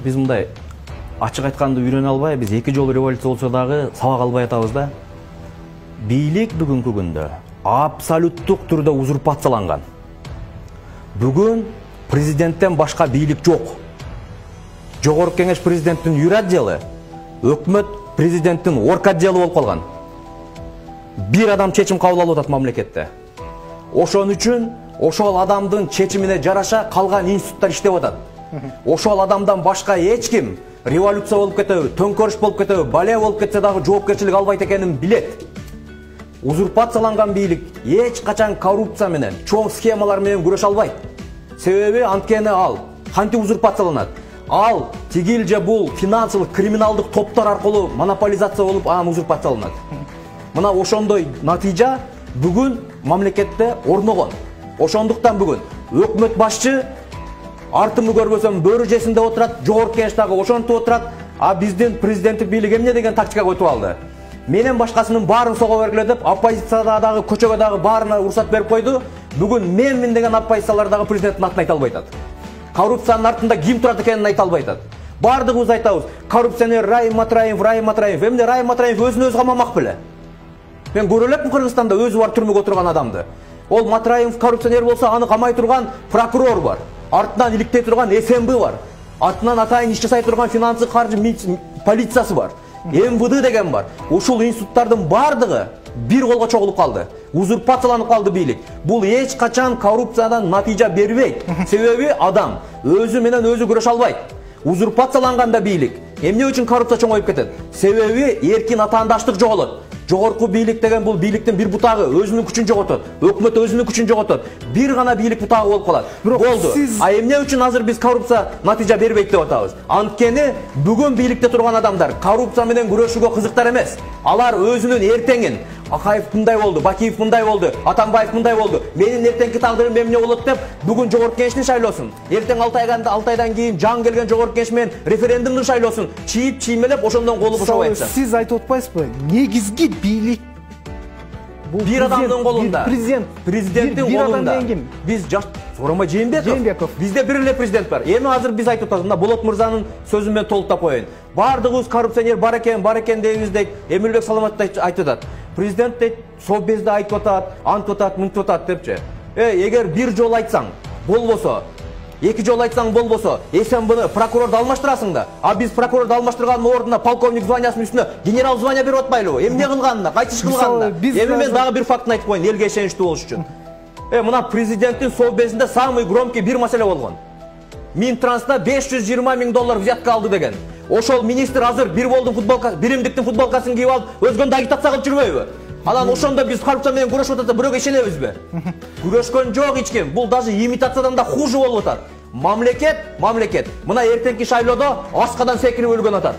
Биз мындай ачык айтканды үйрөнө албай, биз 2 жолу революция болсо дагы сабак албай атабыз да. Бийлик бүгүнкү күндө абсолюттук түрдө узурпацияланган. Бүгүн президенттен башка бийлик жок. Жогорку кеңеш президенттин юр отделы, өкмөт президенттин орка отделы болуп калган. Бир адам чечим кабыл алып атат мамлекетте. Ошон үчүн ошол адамдын чечимине жараша калган институттар иштеп атат. Ошол адамдан башка эч ким революция болуп кетеби, төңкөрүш болуп кетеби, бале болуп кетсе дагы жоопкерчилик албайт экенин билет. Узурпацияланган бийлик эч качан коррупция менен, чоң схемалар менен күрөшө албайт. Себеби анткени ал кантип узурпацияланат? Ал тигил же бул финансылык, криминалдык топтор аркылуу монополизация болуп, анан узурпацияланат. Мына ошондой натыйжа бүгүн мамлекетте орногон. Ошондуктан бүгүн өкмөт башчы артымы көрбөсөм бөрү жесинде отурат, жогорку кеңештеги ошентип отурат, а биздин президенттик бийлик эмне деген тактика койтуп алды. Менен башкасынын баарын сого бергиле деп, оппозицияда дагы, көчөгө дагы баарына уруксат берип койду. Бүгүн менмин деген оппозициялар дагы президенттин атын айта албай атат. Коррупциянын артында ким турат экенин айта албай атат. Бардыгыбыз айтабыз, коррупционер Райым Матраев. Эмне Райым Матраев өзүн өзү камамак беле? Мен көрө элекмин Кыргызстанда өзү бар түрмөгө отурган адамды. Ол Матраев коррупционер болсо, аны камай турган прокурор бар. Артынан иликтей турган СМБ бар. Артынан атайын иш жасай турган финансы каржы полициясы бар. МВД деген бар. Ушул институттардын бардыгы бир колго чогулуп калды. Узурпацияланып калды бийлик. Бул эч качан коррупциядан натыйжа бербейт. Себеби адам өзү менен өзү күрөшө албайт. Узурпацияланганда бийлик эмне үчүн коррупция чоңоюп кетет? Себеби эркин атаандаштык жоголот. Жогорку бийлик деген бул бийликтин бир бутагы өзүнүн күчүн жоготот. Өкмөт өзүнүн күчүн жоготот. Бир гана бийлик бутагы болуп калат. Болду. А эмне үчүн азыр биз коррупция натыйжа бербейт деп атабыз? Анткени бүгүн бийликте турган адамдар коррупция менен күрөшүүгө кызыктар эмес. Алар өзүнүн эртеңин Акаев мындай болду, Бакиев мындай болду, Атамбаев мындай болду. Менин эртеңки тагдырым эмне болот деп бүгүн жогорку кеңешти шайлоосун. Эртең 6 айдан кийин жаңы келген жогорку кеңеш менен референдумду шайлоосун. Чийип чиймелеп ошондон колу бошобой атса. Сиз айтып атпайсызбы? Негизги бийлик бир адамдын колунда. Президенттин колунда. Биз Сооронбай Жээнбеков. Бизде бир эле президент бар. Эми азыр биз айтып атабыз, мына Болот мырзанын сөзүн мен толуктап коеюн. Бардыгыбыз коррупционер бар экен дейбиз дейт. Эмилбек Саламатов айтып атат. Президент дейт, Совбезде айтып атат, антып атат, мынтып атат депчи. Эгер бир жол айтсаң болбосо, 2 жол айтсаң болбосо, СМБны прокурорду алмаштырасың да. А биз прокурорду алмаштырганын ордуна полковник званиясынын үстүнө генерал звания берип атпайлыбы? Эмне кылганына, кайтыш кылганына? Эми мен дагы бир фактын айтып коеюн, элге ишеничтүү болуш үчүн. Мына президенттин совбезинде самый громкий бир маселе болгон. Минтранста $520 000 взятка алды деген. Ошол министр азыр бир болдун футболкасы, биримдиктин футболкасын кийип алып, өзгөндү агитация кылып жүрбөйбү? Анан ошондо биз коррупция менен күрөшүп атат, бирөөгө ишенебизби? Күрөшкөн жок эч ким. Бул даже имитациядан да хуже болуп атат. Мамлекет мына эртеңки шайлоодо аскадан секирип өлгөн атат.